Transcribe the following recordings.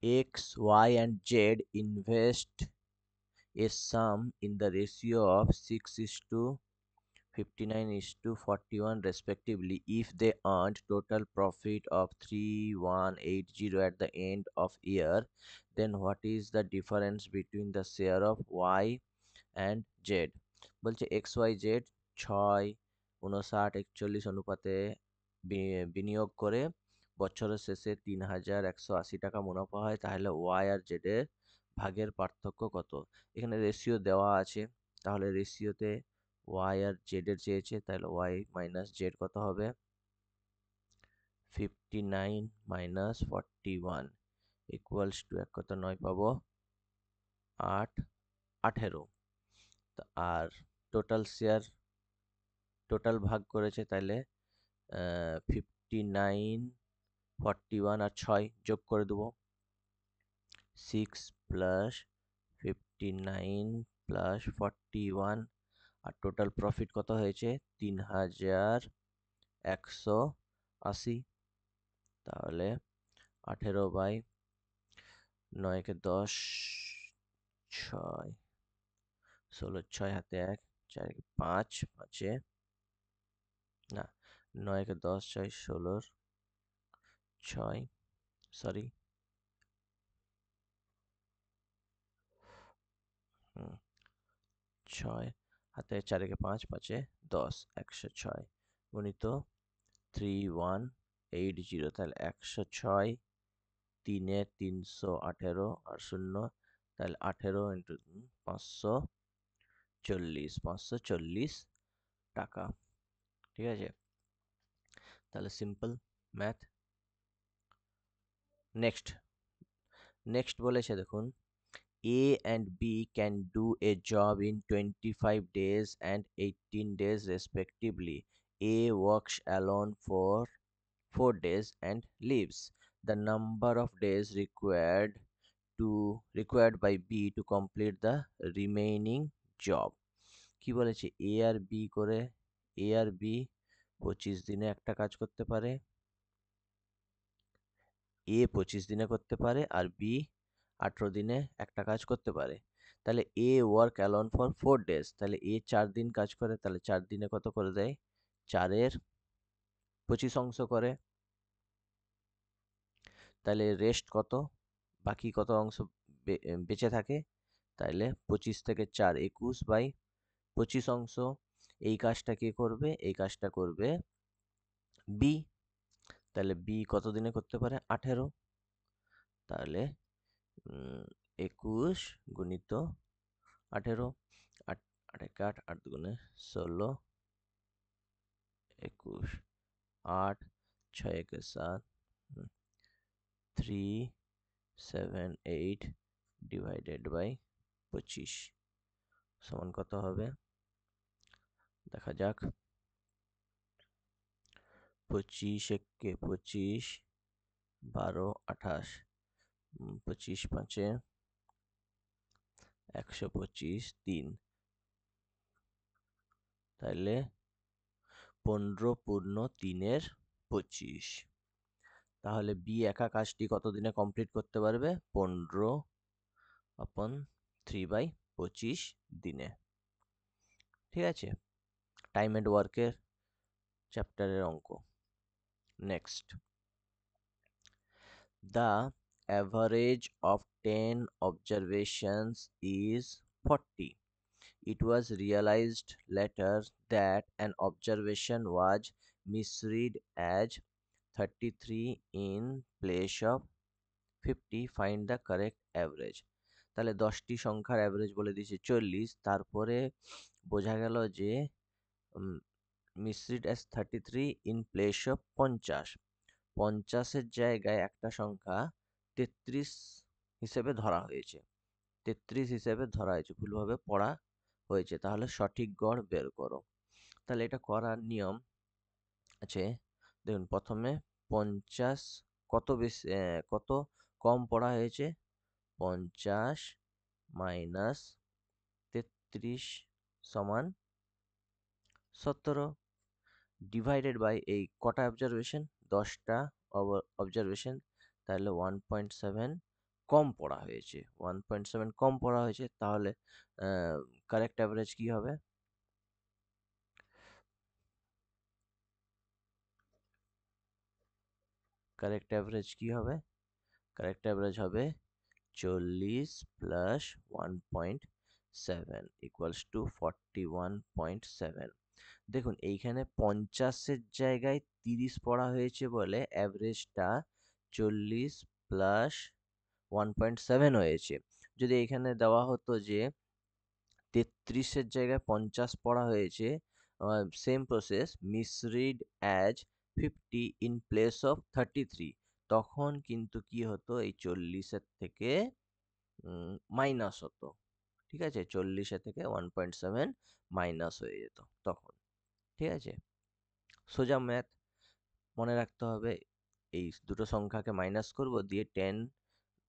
X, Y, and Z invest a sum in the ratio of 6 is to 59 is to 41 respectively. If they earned total profit of 3180 at the end of year, then what is the difference between the share of Y and Z? বলছে x Y Z 6 59 41 অনুপাতে বিনিয়োগ করে বছরের শেষে 3180 টাকা মুনাফা হয়, তাহলে ওয়াই আর জেড এর ভাগের পার্থক্য কত? এখানে রেশিও দেওয়া আছে, তাহলে রেশিওতে ওয়াই আর জেড এর চেয়েছে, তাহলে ওয়াই মাইনাস জেড কত হবে? 59 মাইনাস 41 ইকুয়ালস টু এক কত 9 পাবো 8 18। আর টোটাল শেয়ার টোটাল ভাগ করেছে, তাহলে 59 41 আর 6 যোগ করে দেবো, 6 প্লাস 59 প্লাস 41, আর টোটাল প্রফিট কত হয়েছে 3180। তাহলে 18/9 × 10 6 16 6 হাতে 1 4 5 5 না 9 × 10 6 16 6 সরি 6 হাতে 4 × 5 5 10 106 গুণিত 3180, তাহলে 106 3 318 আর 0, তাহলে 18 × 540 টাকা। ঠিক আছে, তাহলে সিম্পল ম্যাথ। নেক্সট নেক্সট বলেছে দেখুন, A and B can do a job in 25 days and 18 days respectively. A works alone for 4 days and leaves. The number of days required by B to complete the remaining job. কি বলেছে, A R B করে A R B 25 দিনে একটা কাজ করতে পারে, A 25 দিনে করতে পারে আর B 18 দিনে একটা কাজ করতে পারে। তাহলে A work alone for 4 days, তাহলে A 4 দিন কাজ করে, তাহলে 4 দিনে কত করে দেয়, 4 এর 25 অংশ করে। তাহলে রেস্ট কত, বাকি কত অংশ বেঁচে থাকে, তাহলে 25 থেকে 4 21/25 অংশ। এই কাজটা কে করবে, এই কাজটা করবে বি। তাহলে বি কত দিনে করতে পারে, 18। তাহলে 21 গুণিত 18, 8 8 8 8 দুগুণে 16 21 8 6 1 7 378 ডিভাইডেড বাই 25 সমান কত হবে, দেখা যাক। 25 একে 25 12 28 25 5 125 3, তাহলে 15 পূর্ণ 3 25। তাহলে বি একা কাজটি কত দিনে কমপ্লিট করতে পারবে, 15/3/25 দিনে। ঠিক আছে, টাইম এন্ড ওয়ার্কের চ্যাপ্টারের অঙ্ক। Next, the average of 10 observations is 40. It was realized later that an observation was misread as 33 in place of 50. Find the correct average. তাহলে 10টি সংখ্যার অ্যাভারেজ বলে দিয়েছে 40, তারপরে বোঝা গেল যে মিসরিড অ্যাজ 33 ইন প্লেস অফ 50, 50-এর জায়গায় একটা সংখ্যা 33 হিসেবে ধরা হয়েছে, 33 হিসেবে ধরা হয়েছে, ভুলভাবে পড়া হয়েছে, তাহলে সঠিক গড় বের করো। তাহলে এটা করার নিয়ম আছে, দেখুন প্রথমে 50 কত বেশি কত কম পড়া হয়েছে, 50 মাইনাস 33 সমান 17 ডিভাইডেড বাই এই কটা অবজারভেশন, 10টা অবজারভেশন, তাহলে 1.7 কম পড়া হয়েছে, 1.7 কম পড়া হয়েছে, তাহলে কারেক্ট অ্যাভারেজ কি হবে? কারেক্ট অ্যাভারেজ কি হবে? কারেক্ট অ্যাভারেজ হবে 40 প্লাস 1.7 ইকুয়ালস টু 41.7। দেখুন এইখানে 50-এর জায়গায় 30 পড়া হয়েছে বলে অ্যাভারেজটা 40 প্লাস 1.7 হয়েছে। যদি এখানে দেওয়া হতো যে 33-এর জায়গায় 50 পড়া হয়েছে, same process, misread as 50 in place of 33, তখন কিন্তু কি হতো, এই 40-এর থেকে মাইনাস হতো। ঠিক আছে, 40-এর থেকে 1.7 মাইনাস হয়ে যেত তখন। ঠিক আছে, সোজা ম্যাথ, মনে রাখতে হবে। এই দুটো সংখ্যাকে মাইনাস করব, দিয়ে 10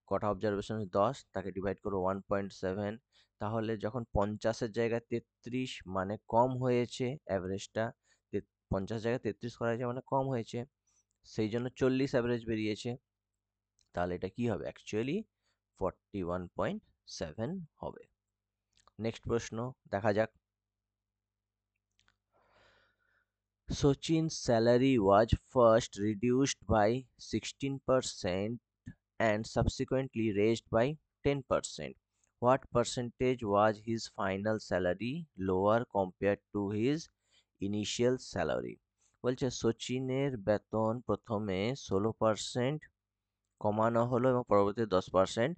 কটা অবজারভেশন 10, তাকে ডিভাইড করবো 1.7, তাহলে যখন 50-এর জায়গায় 33 মানে কম হয়েছে অ্যাভারেজটা, 50 জায়গায় 33 করা হয়েছে মানে কম হয়েছে, সেই জন্য 40 অ্যাভারেজ বেরিয়েছে। তাহলে এটা কি হবে? অ্যাকচুয়ালি 41.7 হবে। নেক্সট প্রশ্ন দেখা যাক। Sachin's salary was first reduced by 16% and subsequently raised by 10%. What percentage was his final salary lower compared to his initial salary? বলছে সচিনের বেতন প্রথমে 16% কমানো হলো এবং পরবর্তী 10%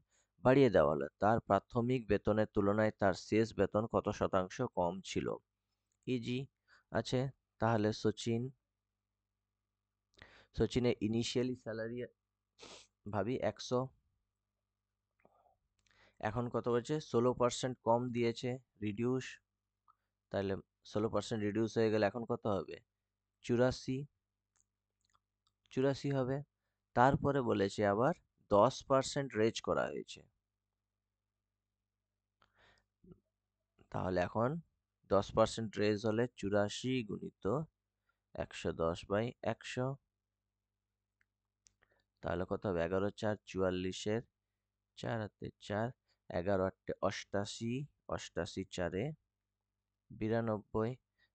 বাড়িয়ে দেওয়া হলো। তার প্রাথমিক বেতনের তুলনায় তার শেষ বেতন কত শতাংশ কম ছিল? ইজি আছে। তাহলে সচিনের ইনিশিয়ালি স্যালারি ভাবি 100, এখন কত বলছে? 16% কম দিয়েছে, রিডিউস, তাহলে 16% রিডিউস হয়ে গেলে এখন কত হবে? 84, 84 হবে। তারপরে বলেছে আবার 10% রেজ করা হয়েছে, তাহলে এখন 10% রেজ হলে 84 গুণিত 110/100, তাহলে কত হবে? 11×4 44, 4 হাতে 4, 11×8 88, 88 4-এ 92,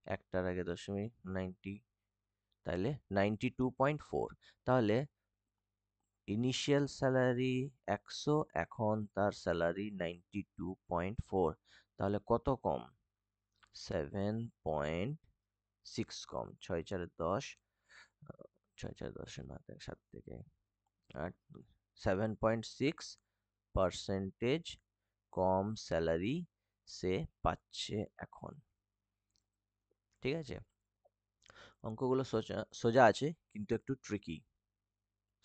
একটার আগে দশমিক 90, তাহলে 92.4। তাহলে ইনিশিয়াল স্যালারি 100, এখন তার স্যালারি 92.4, তাহলে কত কম? 7.6 কম। 6×4 = 10, 6×4 = 10, 7 থেকে 8, 7.6% কম স্যালারি সে পাচ্ছে এখন। ঠিক আছে, অঙ্কগুলো সোজা সোজা আছে কিন্তু একটু ট্রিকি,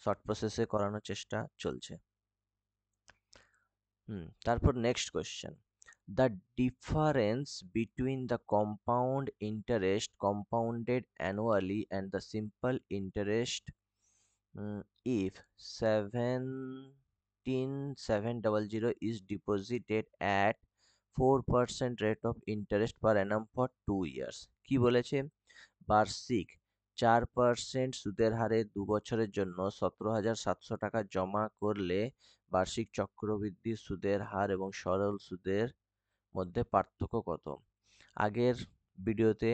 শর্ট প্রসেসে করানোর চেষ্টা চলছে। তারপর next question, the difference between the compound interest compounded annually and the simple interest if 17,700 is deposited at 4% rate of interest per annum for 2 years। কি বলেছে? বার্ষিক 4% সুদের হারে 2 বছরের জন্য 17,700 টাকা জমা করলে বার্ষিক চক্রবৃদ্ধি সুদের হার এবং সরল সুদের মধ্যে পার্থক্য কত? আগের ভিডিওতে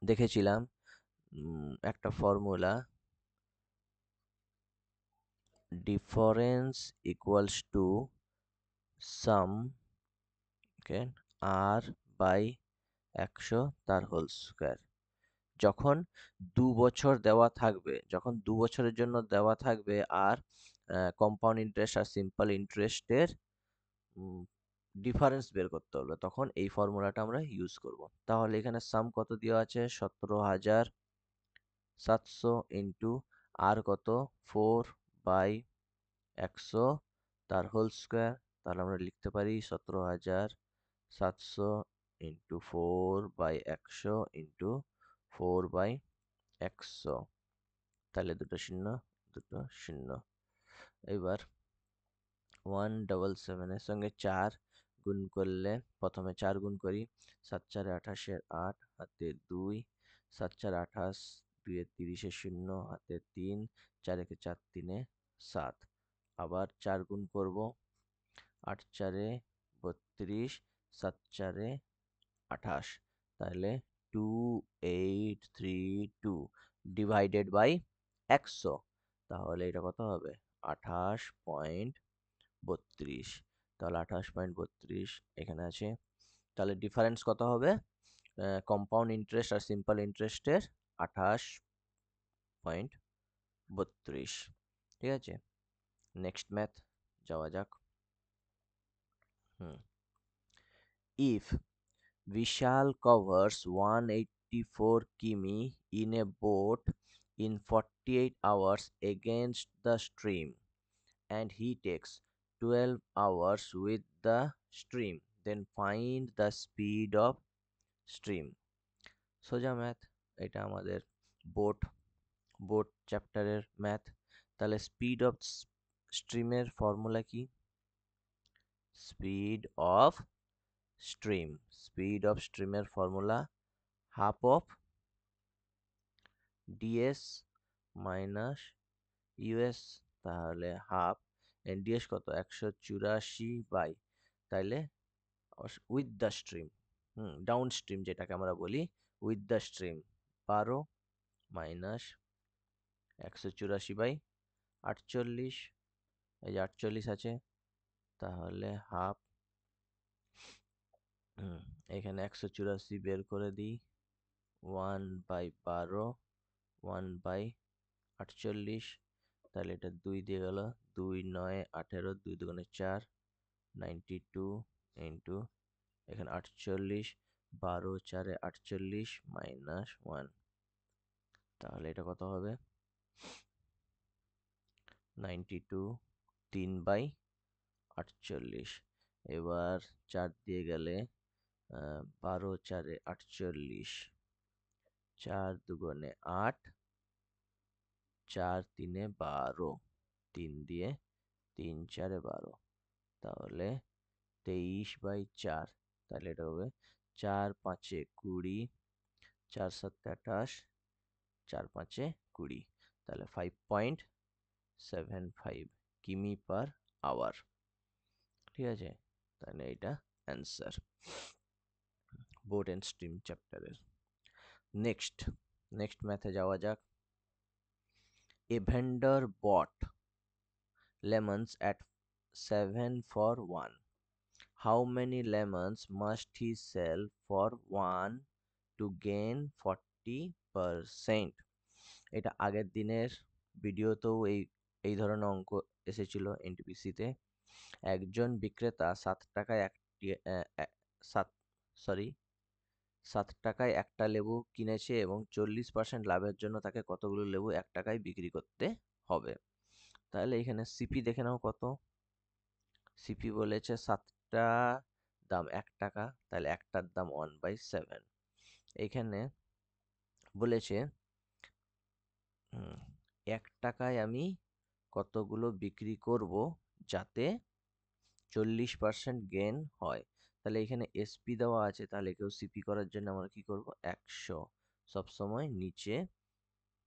দেখেছিলাম একটা formula, difference equals to sum R by 100 তার হোল স্কয়ার। যখন 2 বছর দেওয়া থাকবে, যখন 2 বছরের জন্য দেওয়া থাকবে, আর কম্পাউন্ড ইন্টারেস্ট আর সিম্পল ইন্টারেস্টের ডিফারেন্স বের করতে হলো, তখন এই ফর্মুলাটা আমরা ইউজ করব। তাহলে এখানে সাম কত দেওয়া আছে? 17,700 ইন্টু আর কত? 4/100 তার হোল স্কোয়ার। তাহলে আমরা লিখতে পারি 17,700 ইন্টু 4/100 ইন্টু 4/100, তাহলে দুটো শূন্য, দুটো শূন্য। এবার 177 এর সঙ্গে 4 গুণ করলে, প্রথমে 4 গুণ করি, 7×4 = 28, 8 হাতে 2, 7×4 = 28, 2 × 30 = 0, হাতে 3, 4 × 4 = 3, 7, আবার 4 গুণ করব, 8 4 32, 7 4 28, তাহলে 2832 ডিভাইডেড বাই 100, তাহলে এটা কত হবে 28.32, তাহলে 28.32 এখানে আছে। তাহলে ডিফারেন্স কত হবে কম্পাউন্ড ইন্টারেস্ট আর সিম্পল ইন্টারেস্টের 28.32। ঠিক আছে, নেক্সট ম্যাথ যাওয়া যাক। If Vishal covers 184 km in a boat in 48 hours against the stream and he takes 12 hours with the stream, then find the speed of stream. সোজা math, এটা আমাদের boat boat চ্যাপ্টারের math. তাহলে speed of স্ট্রিমের formula কি? Speed of স্ট্রিমের formula half of DS minus US, তাহলে half DS কত 184 বাই, তাহলে with the stream, downstream যেটাকে আমরা বলি with the stream 12 minus 184 by 48, এই যে 48 আছে, তাহলে হাফ, এখানে 184 বের করে দিই, 1/12 1/48, তাহলে এটা 2 দিয়ে গেল, 2 9 18, 2 দুগুণে 4, 92 ইন্টু এখানে 48, 12 4 48 মাইনাস 1, তাহলে এটা কত হবে 92 3/48। এবার 4 দিয়ে গেলে 12 4 48, 4 দুগুণে 8, 4 3 12, 3 দিয়ে 3 4 12, তাহলে 23/4, তাহলে এটা হবে 4 5 20, 4 7 28, 4 5 20, তাহলে 5.75 কিমি পার আওয়ার। ঠিক আছে, তাহলে এটা অ্যান্সার বোট অ্যান্ড স্ট্রিম চ্যাপ্টারের। নেক্সট ম্যাথে যাওয়া যাক। A vendor bought lemons at 7 for 1. How many lemons must he sell for 1 to gain 40%? এটা আগের দিনের ভিডিওতেও এই ধরনের অঙ্ক এসেছিল এনটিপিসিতে। একজন বিক্রেতা 7 টাকায় একটা লেবু কিনেছে এবং 40% লাভের জন্য তাকে কতগুলো লেবু 1 টাকায় বিক্রি করতে হবে। তাহলে এখানে সিপি দেখে নাও কত। সিপি বলেছে 7টা দাম 1 টাকা, তাহলে একটার দাম 1/7। এখানে বলেছে 1 টাকায় আমি কতগুলো বিক্রি করব যাতে 40% গেন হয়। তাহলে এখানে এসপি দেওয়া আছে, তাহলে কেউ সিপি করার জন্য আমরা কি করব 100, সবসময় নিচে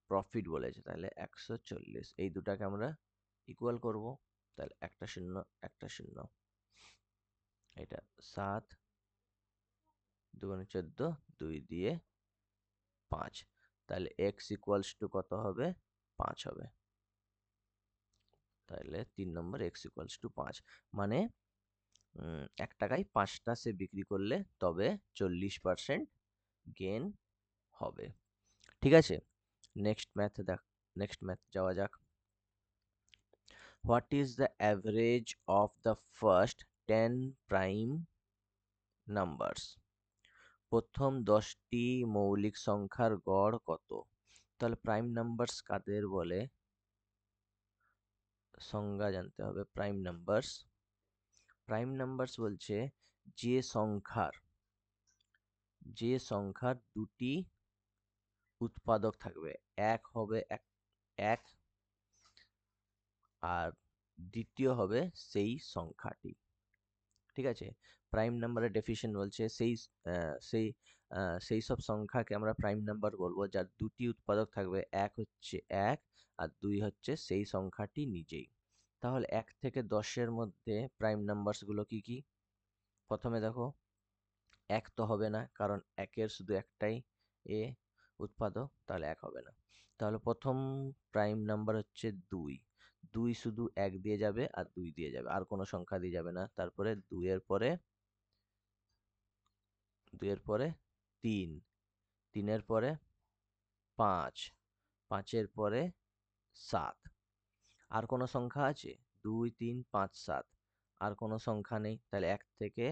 প্রফিট বলেছে, তাহলে 140, এই দুটাকে আমরা ইকুয়াল করব, তাহলে একটা শূন্য একটা শূন্য, এটা 7 দুগুণে 14, 2 দিয়ে 5, তাহলে এক্স ইকুয়ালস টু কত হবে 5 হবে, তাহলে 3 নম্বর এক্স ইকুয়ালস টু 5, মানে 1 টাকায় 5টা সে বিক্রি করলে তবে 40% গেন হবে। ঠিক আছে, নেক্সট ম্যাথ যাওয়া যাক। What is the average of the first 10 prime numbers? প্রথম 10টি মৌলিক সংখ্যার গড় কত? তাহলে প্রাইম নাম্বারস কাদের বলে সংজ্ঞা জানতে হবে। প্রাইম নাম্বারস বলছে যে সংখ্যার দুটি উৎপাদক থাকবে, এক হবে এক আর দ্বিতীয় হবে সেই সংখ্যাটি। ঠিক আছে, প্রাইম নাম্বারের ডেফিনিশন বলছে সেই সব সংখ্যাকে আমরা প্রাইম নাম্বার বলবো যার দুটি উৎপাদক থাকবে, এক হচ্ছে এক আর দুই হচ্ছে সেই সংখ্যাটি নিজেই। তাহলে 1 থেকে 10-এর মধ্যে প্রাইম নাম্বারসগুলো কি কি? প্রথমে দেখো 1 তো হবে না, কারণ 1-এর শুধু একটাই এ উৎপাদক, তাহলে 1 হবে না। তাহলে প্রথম প্রাইম নাম্বার হচ্ছে 2। 2 শুধু 1 দিয়ে যাবে আর 2 দিয়ে যাবে, আর কোনো সংখ্যা দিয়ে যাবে না। তারপরে 2 এর পরে 3, 3 এর পরে 5, 5 এর পরে 7। আর কোনো সংখ্যা আছে? 2, 3, 5, 7। আর কোনো সংখ্যা নেই। তাহলে 1 থেকে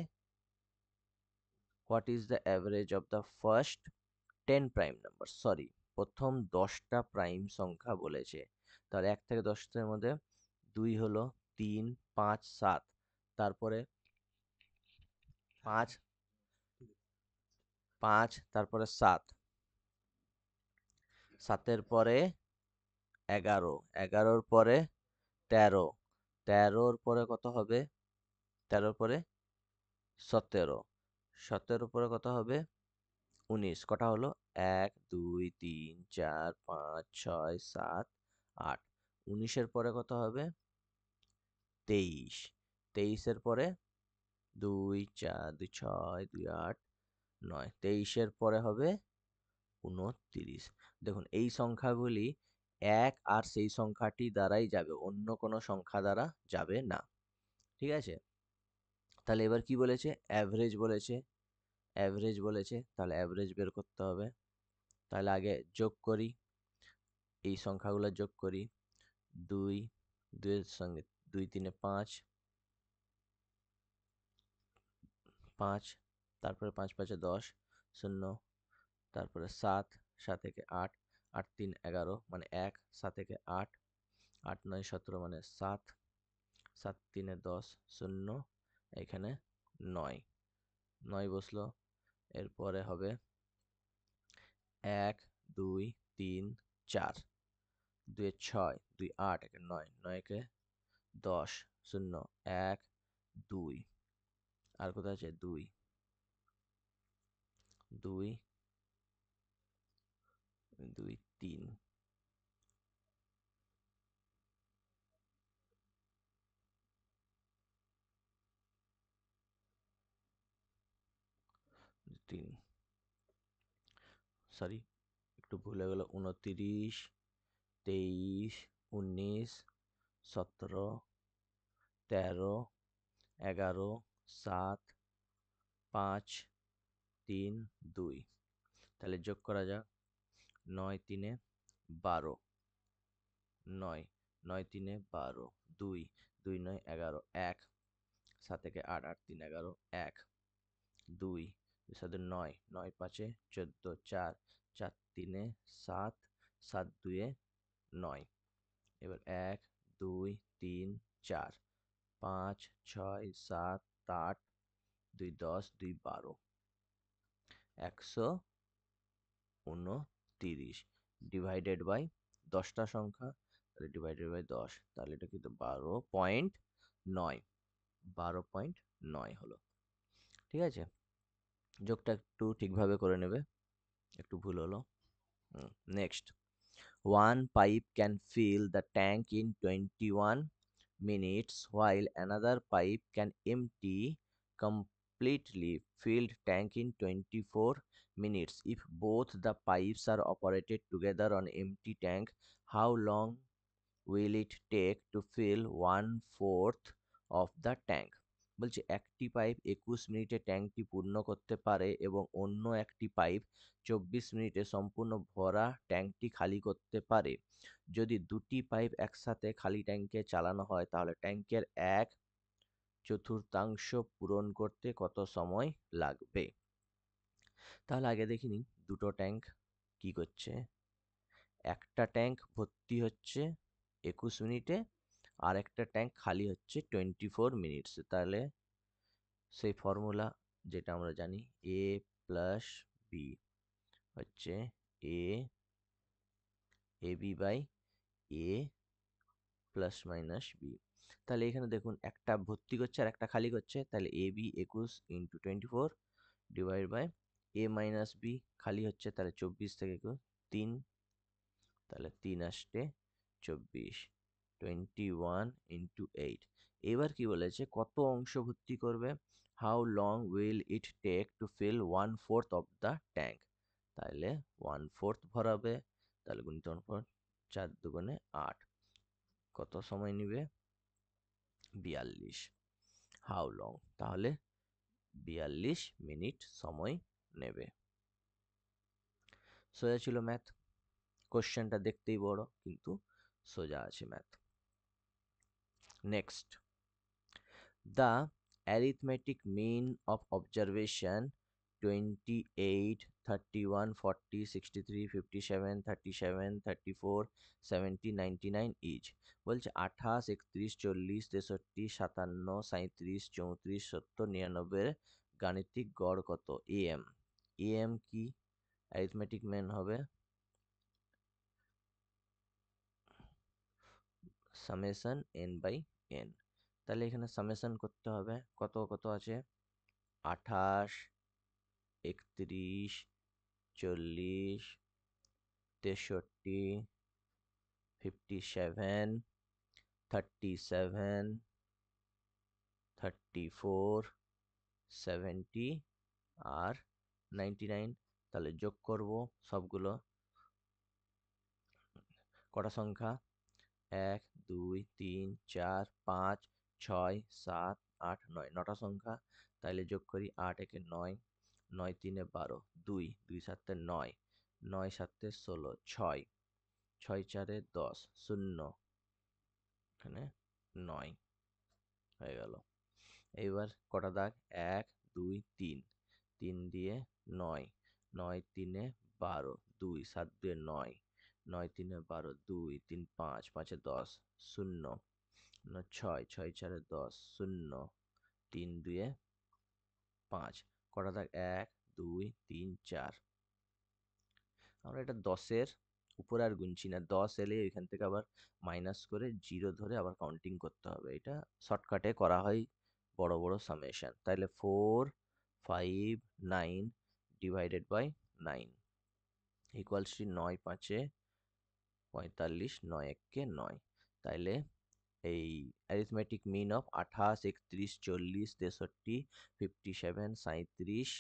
what is the average of the first 10 prime number? Sorry, প্রথম 10টা প্রাইম সংখ্যা বলেছে। তাহলে 1 থেকে 10-এর মধ্যে 2 হলো, 3, 5, 7। তারপরে 5, 5, তারপরে 7, 7-এর পরে 11, 11-র পরে 13, 13-র পরে কত হবে? 13-র পরে 17, 17-র পরে কত হবে? 19। কটা হলো? 1, 2, 3, 4, 5, 6, 7, 8। 19-এর পরে কত হবে? 23, 23-এর পরে 2, 4, 2, 6, 2, 8, 9। 23-এর পরে হবে 29। দেখুন এই সংখ্যাগুলি এক আর সেই সংখ্যাটি দ্বারাই যাবে, অন্য কোনো সংখ্যা দ্বারা যাবে না। ঠিক আছে? তাহলে এবার কি বলেছে? অ্যাভারেজ বলেছে। অ্যাভারেজ বলেছে, তাহলে অ্যাভারেজ বের করতে হবে। তাহলে আগে যোগ করি, এই সংখ্যাগুলো যোগ করি। 2, 2 এর সঙ্গে 2, 3 এ 5, 5, তারপরে 5, 5 এ 10, 0, তারপরে 7, 7 থেকে 8, 8, 3, 11 মানে 1, 7 থেকে 8, 8, 9, 17 মানে 7, 7, 3 এ 10, 0, এখানে 9, 9 বসলো। এরপরে হবে 1, 2, 3, 4, 2 এ 6, 2, 8, একে 9, 9 একে 10, 0, 1, 2, আর কোথায় আছে? 2, 2, 2, 3, 3, সরি একটু ভুল হয়ে গেল। 29, 23, 19, 17, 13, 11, 7, 5, 3, 2। তাহলে যোগ করা যাক। 9, 3 এ 12, 9, 9, 3 এ 12, 2, 2, 9, 11, 1, 7 থেকে 8, 8, 3, 11, 1, 2, 2 সাথে 9, 9, 5 এ 14, 4, 4, 3 এ 7, 7, 2 এ 9। এবার 1, 2, 3, 4, 5, 6, 7, 8, 2, 10, 2, 12, 129 ডিভাইডেড বাই 10টা সংখ্যা, তাহলে ডিভাইডেড বাই 10, তাহলে এটা কিন্তু 12.9, 12.9 হলো। ঠিক আছে? যোগটা একটু ঠিকভাবে করে নেবে, একটু ভুল হলো। Next, one pipe can fill the tank in 21 minutes while another pipe can empty completely filled tank in 24 minutes. If both the pipes are operated together on empty tank, how long will it take to fill 1/4 of the tank? বলছে একটি pipe 21 মিনিটে ট্যাঙ্কটি পূর্ণ করতে পারে এবং অন্য একটি pipe 24 মিনিটে সম্পূর্ণ ভরা ট্যাঙ্কটি খালি করতে পারে। যদি দুটি পাইপ একসাথে খালি ট্যাঙ্কে চালানো হয় তাহলে ট্যাঙ্কের 1/4 পূরণ করতে কত সময় লাগবে? তাহলে আগে দেখে নিই দুটো ট্যাঙ্ক কি করছে। একটা ট্যাঙ্ক ভর্তি হচ্ছে 21 মিনিটে, আর একটা ট্যাঙ্ক খালি হচ্ছে 24 মিনিটস। তাহলে সেই ফর্মুলা যেটা আমরা জানি, এ প্লাস বি হচ্ছে A B by A plus minus B. তাহলে এখানে দেখুন একটা ভর্তি করছে আর একটা খালি করছে, তাহলে A B 21 into 24 divide by A minus B খালি হচ্ছে, তাহলে 24 থেকে 3, তাহলে 3 আসতে 24। 21 × 8। এবার কি বলেছে, কত অংশ ভর্তি করবে? How long will it take to fill 1/4 of the tank. তাহলে 1/4 ভরাবে, তাহলে গুণিতন পর 4 দুগুণে 8, কত সময় নিবে? 42। হাউ লং, তাহলে 42 মিনিট সময় নেবে। সোজা ছিল ম্যাথ, কোশ্চেনটা দেখতেই বড় কিন্তু সোজা আছে math. Next, the arithmetic mean of observation 28, 31, 40, 63, 57, 37, 34, 70, 99 each. বলছে 28, 31, 40, 63, 57, 37, 34, 70, 99 গাণিতিক গড় কত? এম। এম কি? অ্যারিথমেটিক মেন হবে সামেশন n বাই n। তাহলে এখানে সামেশন করতে হবে, কত কত আছে? 28, 31, 40, 63, 57, 37, 34, 70 আর 99। তাহলে যোগ করব সবগুলো, কটা সংখ্যা? 1, 2, 3, 4, 5, 6, 7, 8, 9, 9টা সংখ্যা। তাহলে যোগ করি, 8 একে 9, 9 3 12, 2, 2 7 9, 9 7 16, 6, 6 4 10, 0, এখানে 9 হয়ে গেল। এইবার কটা দাগ? 1 2 3, 3 দিয়ে 9, 9 3 12, 2 7 2 9, 9 3 12, 2 3 5, 5 10, 0, 6 6 4 10, 0, 3 2 5, কটা দাগ? 1 2 3 4। আমরা এটা 10-এর উপরে আর গুনছি না, 10 এলে এখান থেকে আবার মাইনাস করে 0 ধরে আবার কাউন্টিং করতে হবে। এটা শর্টকাটে করা হয় বড় বড় সামেশন। তাহলে 4 5 9 ডিভাইডেড বাই 9 ইকুয়ালস টু 9 5 45, 9 1 9। তাইলে এই অ্যারিথমেটিক মিন অফ 28, 31, 40, 63, 57, 37,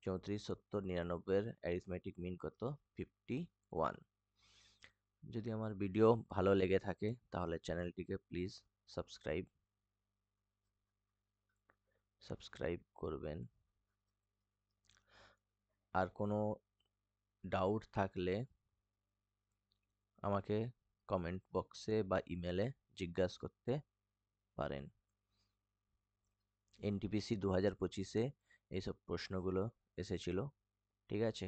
34, 70, 99 এর অ্যারিথমেটিক মিন কত? 51। যদি আমার ভিডিও ভালো লেগে থাকে তাহলে চ্যানেলটিকে প্লিজ সাবস্ক্রাইব করবেন। আর কোনো ডাউট থাকলে আমাকে কমেন্ট বক্সে বা ইমেলে জিজ্ঞাসা করতে পারেন। এনটিপিসি 2025-এ এইসব প্রশ্নগুলো এসেছিল, ঠিক আছে।